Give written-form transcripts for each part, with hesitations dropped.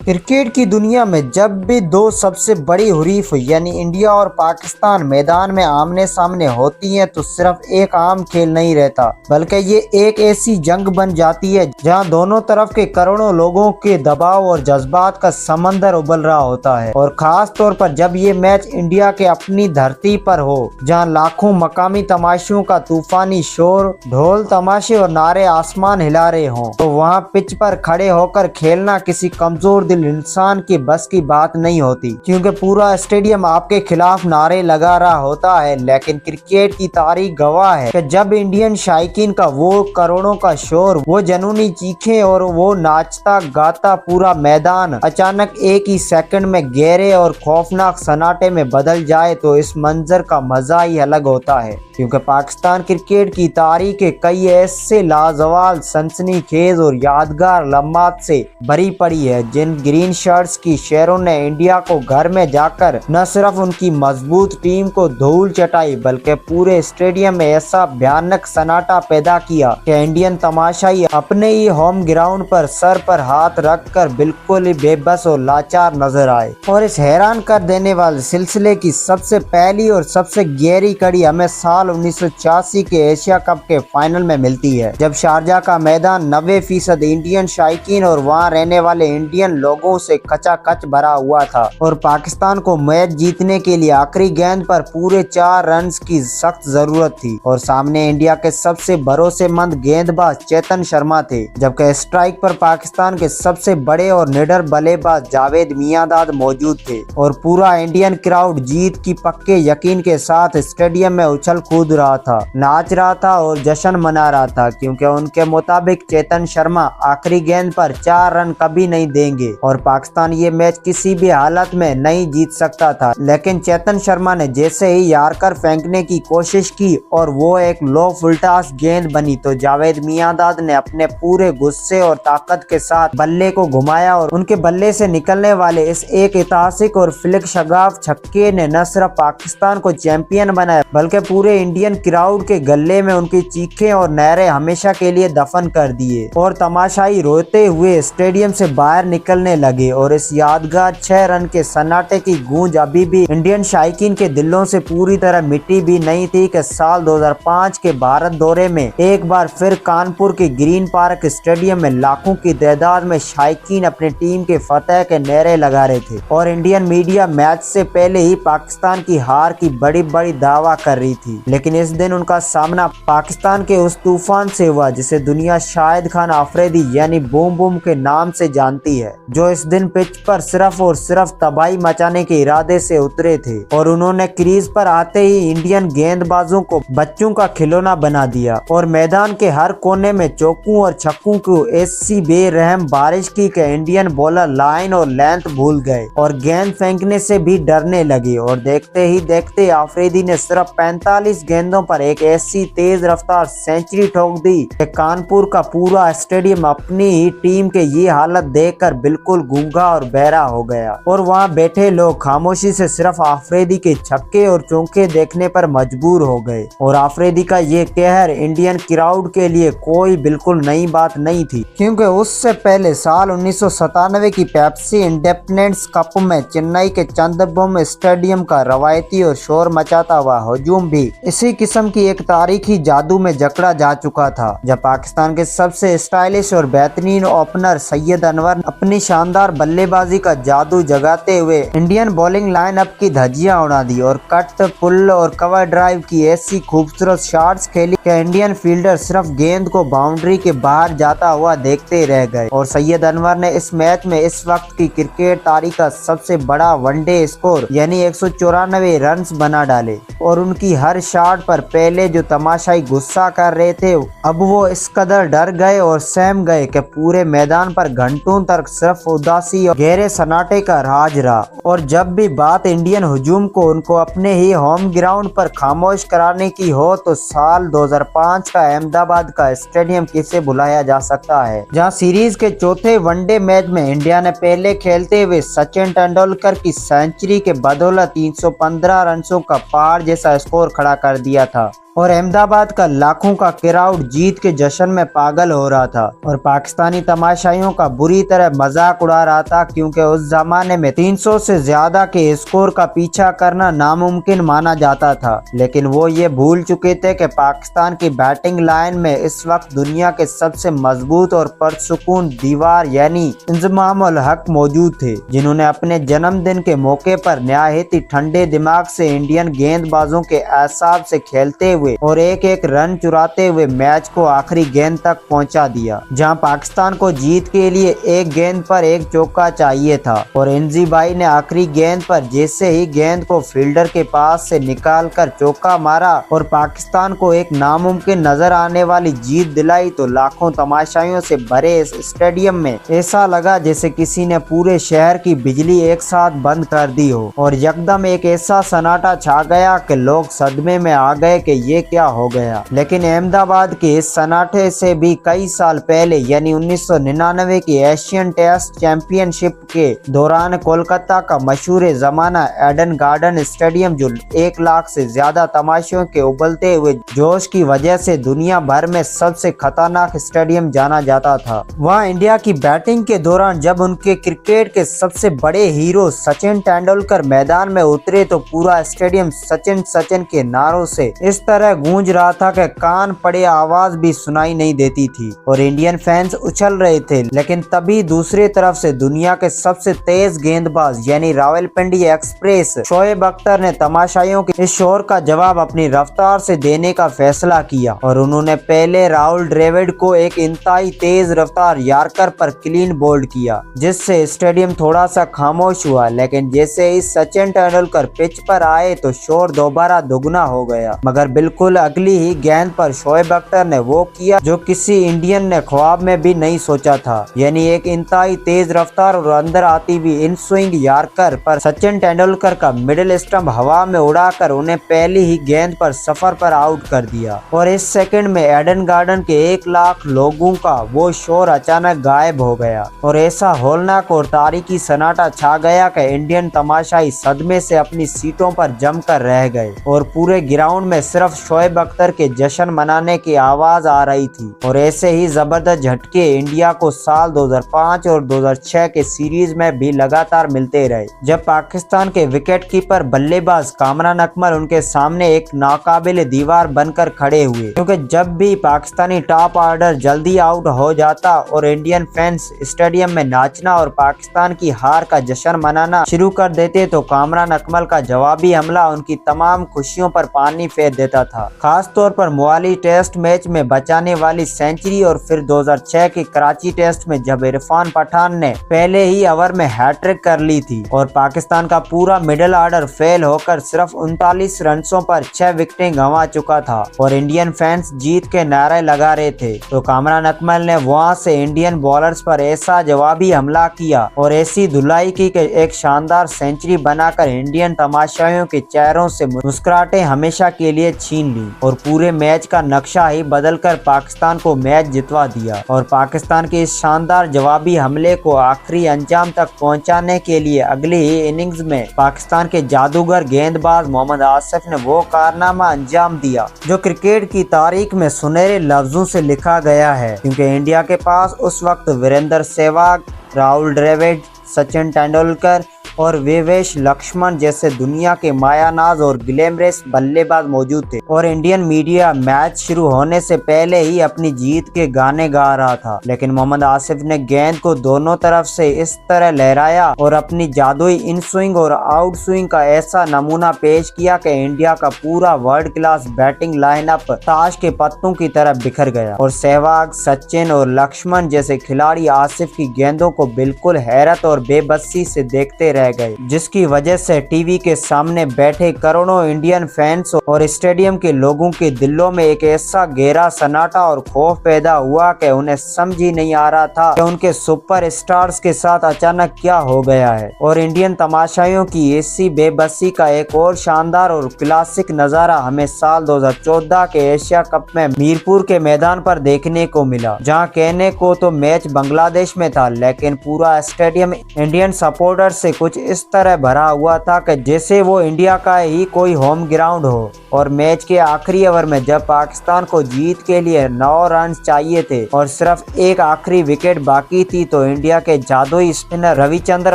Cricket की दुनिया में जब भी दो सबसे बड़ी हुरीफ यानी इंडिया और पाकिस्तान मैदान में आमने सामने होती हैं तो सिर्फ एक आम खेल नहीं रहता, बल्कि ये एक ऐसी जंग बन जाती है जहां दोनों तरफ के करोड़ों लोगों के दबाव और जज्बात का समंदर उबल रहा होता है। और खास तौर पर जब ये मैच इंडिया के अपनी धरती पर हो, जहां लाखों मकामी तमाशियों का तूफानी शोर, ढोल तमाशे और नारे आसमान हिला रहे हों, तो वहाँ पिच पर खड़े होकर खेलना किसी कमजोर दिल इंसान की बस की बात नहीं होती, क्योंकि पूरा स्टेडियम आपके खिलाफ नारे लगा रहा होता है। लेकिन क्रिकेट की तारीख गवाह है कि जब इंडियन शायकीन का वो करोड़ों का शोर, वो जनूनी चीखें और वो नाचता गाता पूरा मैदान अचानक एक ही सेकंड में गहरे और खौफनाक सन्नाटे में बदल जाए, तो इस मंजर का मजा ही अलग होता है। क्योंकि पाकिस्तान क्रिकेट की तारीख के कई ऐसे लाजवाब, सनसनीखेज और यादगार लम्हात से भरी पड़ी है, जिन ग्रीन शर्ट्स की शेरों ने इंडिया को घर में जाकर न सिर्फ उनकी मजबूत टीम को धूल चटाई, बल्कि पूरे स्टेडियम में ऐसा भयानक सन्नाटा पैदा किया कि इंडियन तमाशाई अपने ही होम ग्राउंड पर सर पर हाथ रखकर बिल्कुल ही बेबस और लाचार नजर आए। और इस हैरान कर देने वाले सिलसिले की सबसे पहली और सबसे गहरी कड़ी हमें साल 1986 के एशिया कप के फाइनल में मिलती है, जब शारजा का मैदान 90% इंडियन शायकीन और वहां रहने वाले इंडियन लोगों से कचाकच भरा हुआ था और पाकिस्तान को मैच जीतने के लिए आखिरी गेंद पर पूरे 4 रन की सख्त जरूरत थी। और सामने इंडिया के सबसे भरोसेमंद गेंदबाज चेतन शर्मा थे, जबकि स्ट्राइक पर पाकिस्तान के सबसे बड़े और निडर बल्लेबाज जावेद मियांदाद मौजूद थे। और पूरा इंडियन क्राउड जीत की पक्के यकीन के साथ स्टेडियम में उछल कूद रहा था, नाच रहा था और जश्न मना रहा था, क्योंकि उनके मुताबिक चेतन शर्मा आखिरी गेंद पर 4 रन कभी नहीं देंगे और पाकिस्तान ये मैच किसी भी हालत में नहीं जीत सकता था। लेकिन चेतन शर्मा ने जैसे ही यार्कर फेंकने की कोशिश की और वो एक लो फुलटास गेंद बनी, तो जावेद मियांदाद ने अपने पूरे गुस्से और ताकत के साथ बल्ले को घुमाया और उनके बल्ले से निकलने वाले इस एक ऐतिहासिक और फ्लिक शगाफ छक्के ने न सिर्फ पाकिस्तान को चैंपियन बनाया, बल्कि पूरे इंडियन क्राउड के गले में उनकी चीखें और नारे हमेशा के लिए दफन कर दिए। और तमाशाई रोते हुए स्टेडियम से बाहर निकलने लगे और इस यादगार 6 रन के सन्नाटे की गूंज अभी भी इंडियन शायकीन के दिलों से पूरी तरह मिटी भी नहीं थी कि साल 2005 के भारत दौरे में एक बार फिर कानपुर के ग्रीन पार्क स्टेडियम में लाखों की तादाद में शायकीन अपनी टीम के फतेह के नारे लगा रहे थे। और इंडियन मीडिया मैच से पहले ही पाकिस्तान की हार की बड़ी बड़ी दावा कर रही थी, लेकिन इस दिन उनका सामना पाकिस्तान के उस तूफान से हुआ जिसे दुनिया शाहिद खान आफरीदी यानी बूम बूम के नाम से जानती है, जो इस दिन पिच पर सिर्फ और सिर्फ तबाही मचाने के इरादे से उतरे थे। और उन्होंने क्रीज पर आते ही इंडियन गेंदबाजों को बच्चों का खिलौना बना दिया और मैदान के हर कोने में चौकों और छक्कों को ऐसी बेरहम बारिश की कि इंडियन बॉलर लाइन और लेंथ भूल गए और गेंद फेंकने से भी डरने लगे। और देखते ही देखते आफरीदी ने सिर्फ 45 गेंदों पर एक ऐसी तेज रफ्तार सेंचुरी ठोक दी कि कानपुर का पूरा स्टेडियम अपनी ही टीम के ये हालत देखकर बिल्कुल गूंगा और बहरा हो गया। और वहां बैठे लोग खामोशी से सिर्फ आफरीदी के छक्के और चौके देखने पर मजबूर हो गए। और आफरीदी का ये कहर इंडियन क्राउड के लिए कोई बिल्कुल नई बात नहीं थी, क्योंकि उससे पहले साल 1997 की पेप्सी इंडिपेंडेंस कप में चेन्नई के चंद्रबोम स्टेडियम का रवायती और शोर मचाता हुआ हजूम भी इसी किस्म की एक तारीखी जादू में जकड़ा जा चुका था, जब पाकिस्तान के सबसे स्टाइलिश और बेहतरीन ओपनर सैयद अनवर अपनी शानदार बल्लेबाजी का जादू जगाते हुए इंडियन बॉलिंग लाइनअप की धज्जियां उड़ा दी और कट, पुल और कवर ड्राइव की ऐसी खूबसूरत शॉट्स खेली कि इंडियन फील्डर सिर्फ गेंद को बाउंड्री के बाहर जाता हुआ देखते रह गए। और सैयद अनवर ने इस मैच में इस वक्त की क्रिकेट तारीख का सबसे बड़ा वनडे स्कोर यानी 194 रन बना डाले। और उनकी हर शॉट पर पहले जो तमाशाई गुस्सा कर रहे थे, अब वो इस कदर डर गए और सहम गए कि पूरे मैदान पर घंटों तक सिर्फ उदासी और गहरे सन्नाटे का राज रहा। और जब भी बात इंडियन हुजूम को उनको अपने ही होम ग्राउंड पर खामोश कराने की हो, तो साल 2005 का अहमदाबाद का स्टेडियम किसे भुलाया जा सकता है, जहां सीरीज के चौथे वनडे मैच में इंडिया ने पहले खेलते हुए सचिन तेंदुलकर की सेंचुरी के बदौलत 315 रनों का पार जैसा स्कोर खड़ा कर दिया था। और अहमदाबाद का लाखों का क्राउड जीत के जश्न में पागल हो रहा था और पाकिस्तानी तमाशाइयों का बुरी तरह मजाक उड़ा रहा था, क्योंकि उस जमाने में 300 से ज्यादा के स्कोर का पीछा करना नामुमकिन माना जाता था। लेकिन वो ये भूल चुके थे कि पाकिस्तान की बैटिंग लाइन में इस वक्त दुनिया के सबसे मजबूत और पुरसुकून दीवार यानी इंजमाम उल हक मौजूद थे, जिन्होंने अपने जन्मदिन के मौके पर नहायत ही ठंडे दिमाग से इंडियन गेंदबाजों के एसाब से खेलते हुए और एक एक रन चुराते हुए मैच को आखिरी गेंद तक पहुंचा दिया, जहां पाकिस्तान को जीत के लिए एक गेंद पर एक चौका चाहिए था। और एनजी भाई ने आखिरी गेंद पर जैसे ही गेंद को फील्डर के पास से निकालकर चौका मारा और पाकिस्तान को एक नामुमकिन नजर आने वाली जीत दिलाई, तो लाखों तमाशाइयों से भरे इस स्टेडियम में ऐसा लगा जैसे किसी ने पूरे शहर की बिजली एक साथ बंद कर दी हो और यकदम एक ऐसा सन्नाटा छा गया कि लोग सदमे में आ गए कि ये क्या हो गया। लेकिन अहमदाबाद के इस सन्नाटे से भी कई साल पहले यानी 1999 की एशियन टेस्ट चैंपियनशिप के दौरान कोलकाता का मशहूर जमाना एडन गार्डन स्टेडियम, जो 1 लाख से ज्यादा तमाशियों के उबलते हुए जोश की वजह से दुनिया भर में सबसे खतरनाक स्टेडियम जाना जाता था, वहाँ इंडिया की बैटिंग के दौरान जब उनके क्रिकेट के सबसे बड़े हीरो सचिन तेंदुलकर मैदान में उतरे तो पूरा स्टेडियम सचिन सचिन के नारों से इस तरह गूंज रहा था कि कान पड़े आवाज भी सुनाई नहीं देती थी और इंडियन फैंस उछल रहे थे। लेकिन तभी दूसरी तरफ से दुनिया के सबसे तेज गेंदबाज यानी रावलपिंडी एक्सप्रेस शोएब अख्तर ने तमाशाइयों के इस शोर का जवाब अपनी रफ्तार से देने का फैसला किया और उन्होंने पहले राहुल द्रविड़ को एक इंतहाई तेज रफ्तार यार्कर पर क्लीन बोल्ड किया, जिससे स्टेडियम थोड़ा सा खामोश हुआ। लेकिन जैसे ही सचिन तेंदुलकर पिच पर आए तो शोर दोबारा दोगुना हो गया, मगर बिल्कुल अगली ही गेंद पर शोएब अख्तर ने वो किया जो किसी इंडियन ने ख्वाब में भी नहीं सोचा था, यानी एक इंतहाई तेज रफ्तार और अंदर आती हुई इन स्विंग यार्कर पर सचिन तेंदुलकर का मिडिल स्टंप हवा में उड़ाकर उन्हें पहली ही गेंद पर सफर पर आउट कर दिया। और इस सेकंड में एडन गार्डन के 1 लाख लोगों का वो शोर अचानक गायब हो गया और ऐसा होलनाक और तारीकी सन्नाटा छा गया कि इंडियन तमाशाई सदमे से अपनी सीटों पर जमकर रह गए और पूरे ग्राउंड में सिर्फ शोएब अख्तर के जश्न मनाने की आवाज आ रही थी। और ऐसे ही जबरदस्त झटके इंडिया को साल 2005 और 2006 के सीरीज में भी लगातार मिलते रहे, जब पाकिस्तान के विकेट कीपर बल्लेबाज कामरान अकमल उनके सामने एक नाकाबिल दीवार बनकर खड़े हुए, क्योंकि जब भी पाकिस्तानी टॉप ऑर्डर जल्दी आउट हो जाता और इंडियन फैंस स्टेडियम में नाचना और पाकिस्तान की हार का जश्न मनाना शुरू कर देते तो कामरान अकमल का जवाबी हमला उनकी तमाम खुशियों पर पानी फेर देता था। खास तौर पर मोहाली टेस्ट मैच में बचाने वाली सेंचुरी और फिर 2006 के कराची टेस्ट में जब इरफान पठान ने पहले ही ओवर में हैट्रिक कर ली थी और पाकिस्तान का पूरा मिडिल ऑर्डर फेल होकर सिर्फ 39 रनों पर 6 विकेटें गंवा चुका था और इंडियन फैंस जीत के नारे लगा रहे थे, तो कामरान अकमल ने वहां से इंडियन बॉलर्स पर ऐसा जवाबी हमला किया और ऐसी धुलाई की कि एक शानदार सेंचुरी बनाकर इंडियन तमाशाइयों के चेहरों से मुस्कुराहटें हमेशा के लिए छीन ली और पूरे मैच का नक्शा ही बदलकर पाकिस्तान को मैच जितवा दिया। और पाकिस्तान के इस शानदार जवाबी हमले को आखिरी अंजाम तक पहुंचाने के लिए अगली ही इनिंग्स में पाकिस्तान के जादूगर गेंदबाज मोहम्मद आसिफ ने वो कारनामा अंजाम दिया जो क्रिकेट की तारीख में सुनहरे लफ्जों से लिखा गया है, क्योंकि इंडिया के पास उस वक्त वीरेंद्र सहवाग, राहुल द्रविड़, सचिन तेंदुलकर और विवेश लक्ष्मण जैसे दुनिया के मायानाज और ग्लैमरस बल्लेबाज मौजूद थे और इंडियन मीडिया मैच शुरू होने से पहले ही अपनी जीत के गाने गा रहा था। लेकिन मोहम्मद आसिफ ने गेंद को दोनों तरफ से इस तरह लहराया और अपनी जादुई इन स्विंग और आउट स्विंग का ऐसा नमूना पेश किया कि इंडिया का पूरा वर्ल्ड क्लास बैटिंग लाइनअप ताश के पत्तों की तरह बिखर गया और सहवाग, सचिन और लक्ष्मण जैसे खिलाड़ी आसिफ की गेंदों को बिल्कुल हैरत और बेबसी से देखते रह गए, जिसकी वजह से टीवी के सामने बैठे करोड़ों इंडियन फैंस और स्टेडियम के लोगों के दिलों में एक ऐसा गहरा सन्नाटा और खौफ पैदा हुआ कि उन्हें समझ ही नहीं आ रहा था कि उनके सुपर स्टार्स के साथ अचानक क्या हो गया है। और इंडियन तमाशाइयों की ऐसी बेबसी का एक और शानदार और क्लासिक नजारा हमें साल 2014 के एशिया कप में मीरपुर के मैदान पर देखने को मिला, जहां कहने को तो मैच बांग्लादेश में था, लेकिन पूरा स्टेडियम इंडियन सपोर्टर से कुछ इस तरह भरा हुआ था कि जैसे वो इंडिया का ही कोई होम ग्राउंड हो। और मैच के आखिरी ओवर में जब पाकिस्तान को जीत के लिए 9 रन चाहिए थे और सिर्फ एक आखिरी विकेट बाकी थी, तो इंडिया के जादुई स्पिनर रविचंद्र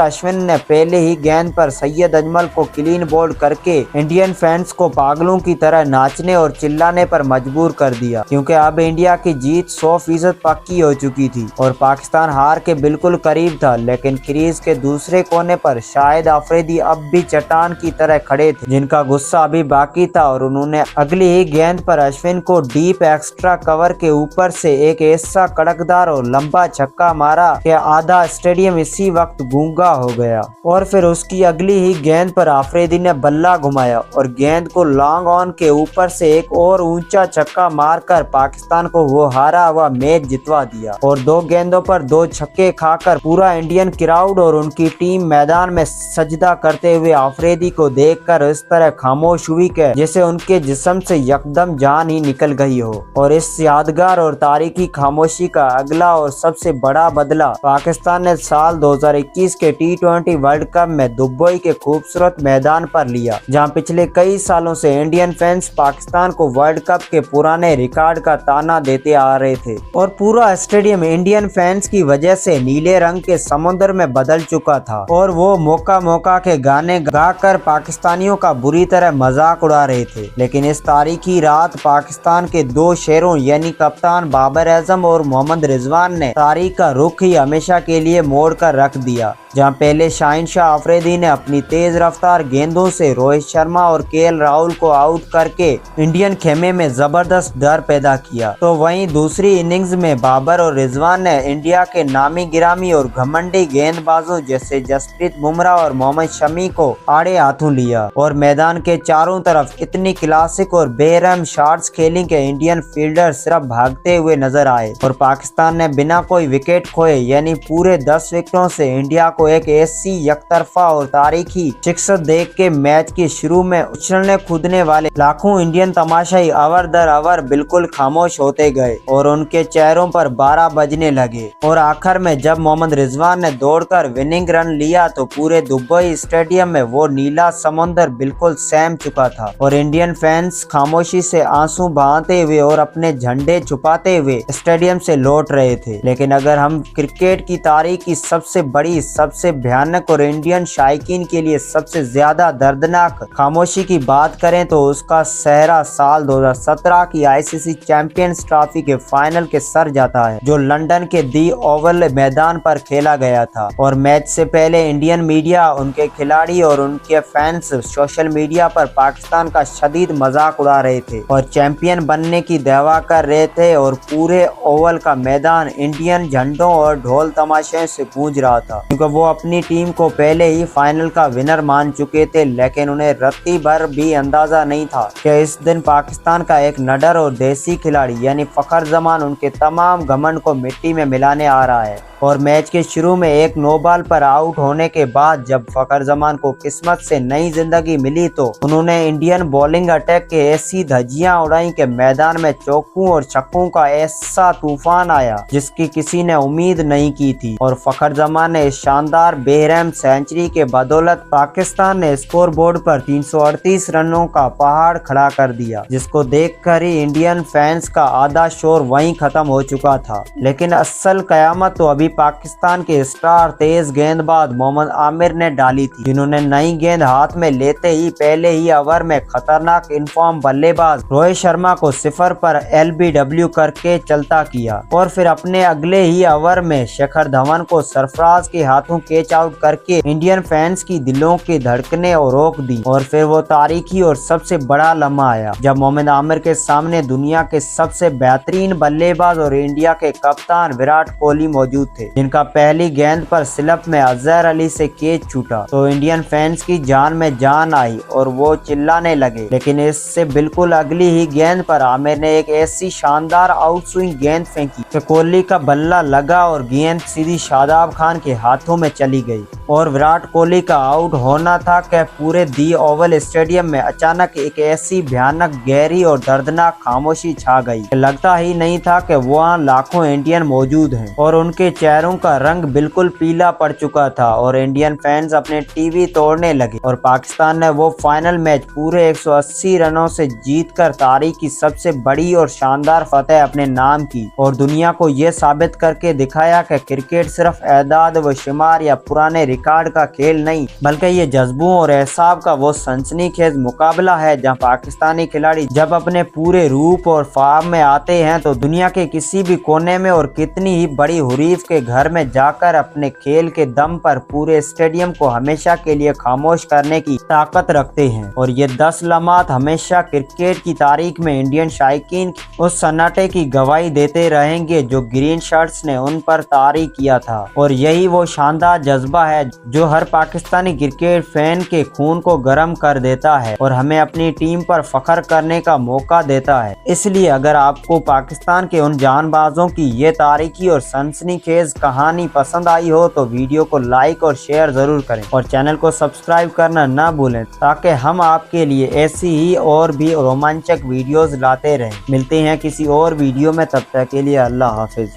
अश्विन ने पहले ही गेंद पर सैयद अजमल को क्लीन बोल्ड करके इंडियन फैंस को पागलों की तरह नाचने और चिल्लाने पर मजबूर कर दिया, क्योंकि अब इंडिया की जीत 100% पक्की हो चुकी थी और पाकिस्तान हार के बिल्कुल करीब था। लेकिन क्रीज के दूसरे कोने पर शाहिद अफरीदी अब भी चट्टान की तरह खड़े थे, जिनका गुस्सा अभी बाकी था, और उन्होंने अगली ही गेंद पर अश्विन को डीप एक्स्ट्रा कवर के ऊपर से एक ऐसा कड़कदार और लंबा छक्का मारा कि आधा स्टेडियम इसी वक्त गूंगा हो गया। और फिर उसकी अगली ही गेंद पर अफरीदी ने बल्ला घुमाया और गेंद को लॉन्ग ऑन के ऊपर से एक और ऊंचा छक्का मारकर पाकिस्तान को वो हारा हुआ मैच जितवा दिया। और 2 गेंदों पर 2 छक्के खाकर पूरा इंडियन क्राउड और उनकी टीम मैदान में सजदा करते हुए अफरीदी को देखकर इस तरह खामोश हुई कि जैसे उनके जिस्म से यकदम जान ही निकल गई हो। और इस यादगार और तारीखी खामोशी का अगला और सबसे बड़ा बदला पाकिस्तान ने साल 2021 के T20 वर्ल्ड कप में दुबई के खूबसूरत मैदान पर लिया, जहां पिछले कई सालों से इंडियन फैंस पाकिस्तान को वर्ल्ड कप के पुराने रिकॉर्ड का ताना देते आ रहे थे। और पूरा स्टेडियम इंडियन फैंस की वजह से नीले रंग के समुद्र में बदल चुका था और वो मौका मौका के गाने गाकर पाकिस्तानियों का बुरी तरह मजाक उड़ा रहे थे। लेकिन इस तारीखी रात पाकिस्तान के 2 शेरों यानी कप्तान बाबर आजम और मोहम्मद रिजवान ने तारीख का रुख ही हमेशा के लिए मोड़ कर रख दिया। जहां पहले शाहिनशाह अफरीदी ने अपनी तेज रफ्तार गेंदों से रोहित शर्मा और केएल राहुल को आउट करके इंडियन खेमे में जबरदस्त डर पैदा किया, तो वहीं दूसरी इनिंग्स में बाबर और रिजवान ने इंडिया के नामी गिरामी और घमंडी गेंदबाजों जैसे जसप्रीत बुमराह और मोहम्मद शमी को आड़े हाथों लिया और मैदान के चारों तरफ इतनी क्लासिक और बेरहम शॉट्स खेली कि इंडियन फील्डर सिर्फ भागते हुए नजर आए। और पाकिस्तान ने बिना कोई विकेट खोए यानी पूरे 10 विकेटों से इंडिया को एक ऐसी यकतरफा और तारीखी शिकस्त देख के मैच के शुरू में उछलने कूदने वाले लाखों इंडियन तमाशाई अवर दर अवर बिल्कुल खामोश होते गए और उनके चेहरों पर 12 बजने लगे। और आखिर में जब मोहम्मद रिजवान ने दौड़कर विनिंग रन लिया तो पूरे दुबई स्टेडियम में वो नीला समुंदर बिल्कुल सहम चुका था और इंडियन फैंस खामोशी से आंसू बहाते हुए और अपने झंडे छुपाते हुए स्टेडियम से लौट रहे थे। लेकिन अगर हम क्रिकेट की तारीख की सबसे बड़ी, सबसे भयानक और इंडियन शायकीन के लिए सबसे ज्यादा दर्दनाक खामोशी की बात करें तो उसका सहरा साल 2017 की आईसीसी चैंपियंस ट्रॉफी के फाइनल के सर जाता है, जो लंदन के दी ओवल मैदान पर खेला गया था। और मैच से पहले इंडियन मीडिया, उनके खिलाड़ी और उनके फैंस सोशल मीडिया पर पाकिस्तान का शदीद मजाक उड़ा रहे थे और चैंपियन बनने की दावा कर रहे थे और पूरे ओवल का मैदान इंडियन झंडों और ढोल तमाशे से गूंज रहा था, क्योंकि वो अपनी टीम को पहले ही फाइनल का विनर मान चुके थे। लेकिन उन्हें रत्ती भर भी अंदाजा नहीं था कि इस दिन पाकिस्तान का एक निडर और देसी खिलाड़ी यानी फखर जमान उनके तमाम घमंड को मिट्टी में मिलाने आ रहा है। और मैच के शुरू में एक नो बॉल पर आउट होने के बाद जब फखर जमान को किस्मत से नई जिंदगी मिली तो उन्होंने इंडियन बॉलिंग अटैक के ऐसी धज्जियां उड़ाई कि मैदान में चौकों और छक्कों का ऐसा तूफान आया जिसकी किसी ने उम्मीद नहीं की थी। और फखर जमान ने इस शानदार बेरहम सेंचुरी के बदौलत पाकिस्तान ने स्कोर बोर्ड पर 338 रनों का पहाड़ खड़ा कर दिया, जिसको देखकर ही इंडियन फैंस का आधा शोर वहीं खत्म हो चुका था। लेकिन असल कयामत तो अभी पाकिस्तान के स्टार तेज गेंदबाज मोहम्मद आमिर ने डाली थी, जिन्होंने नई गेंद हाथ में लेते ही पहले ही ओवर में खतरनाक इनफॉर्म बल्लेबाज रोहित शर्मा को 0 पर LBW करके चलता किया और फिर अपने अगले ही ओवर में शिखर धवन को सरफराज के हाथों कैच आउट करके इंडियन फैंस की दिलों की धड़कने और रोक दी। और फिर वो तारीखी और सबसे बड़ा लम्हा आया जब मोहम्मद आमिर के सामने दुनिया के सबसे बेहतरीन बल्लेबाज और इंडिया के कप्तान विराट कोहली मौजूद थे, जिनका पहली गेंद पर स्लिप में अजहर अली से कैच छूटा तो इंडियन फैंस की जान में जान आई और वो चिल्लाने लगे। लेकिन इससे बिल्कुल अगली ही गेंद पर आमिर ने एक ऐसी शानदार आउट स्विंग गेंद फेंकी कि कोहली का बल्ला लगा और गेंद सीधी शादाब खान के हाथों में चली गई और विराट कोहली का आउट होना था कि पूरे दी ओवल स्टेडियम में अचानक एक ऐसी भयानक, गहरी और दर्दनाक खामोशी छा गई। लगता ही नहीं था कि वहाँ लाखों इंडियन मौजूद हैं और उनके चेहरों का रंग बिल्कुल पीला पड़ चुका था और इंडियन फैंस अपने टीवी तोड़ने लगे और पाकिस्तान ने वो फाइनल मैच पूरे 180 रनों से जीतकर तारीख की सबसे बड़ी और शानदार फतेह अपने नाम की और दुनिया को ये साबित करके दिखाया कि क्रिकेट सिर्फ एदाद व शुमार या पुराने रिकॉर्ड का खेल नहीं, बल्कि ये जज्बों और एहसाब का वो सनसनीखेज मुकाबला है जहां पाकिस्तानी खिलाड़ी जब अपने पूरे रूप और फॉर्म में आते हैं तो दुनिया के किसी भी कोने में और कितनी ही बड़ी हुरीफ के घर में जाकर अपने खेल के दम पर पूरे स्टेडियम को हमेशा के लिए खामोश करने की ताकत रखते हैं। और ये 10 लम्हात हमेशा क्रिकेट की तारीख में इंडियन शायकीन उस सन्नाटे की गवाही देते रहेंगे जो ग्रीन शर्ट्स ने उन पर तारी किया था। और यही वो शानदार जज्बा है जो हर पाकिस्तानी क्रिकेट फैन के खून को गर्म कर देता है और हमें अपनी टीम पर फख्र करने का मौका देता है। इसलिए अगर आपको पाकिस्तान के उन जानबाजों की ये तारीखी और सनसनीखेज कहानी पसंद आई हो तो वीडियो को लाइक और शेयर जरूर करें और चैनल को सब्सक्राइब करना ना भूलें ताकि हम आपके लिए ऐसी ही और भी रोमांचक वीडियोस लाते रहें। मिलते हैं किसी और वीडियो में, तब तक के लिए अल्लाह हाफिज।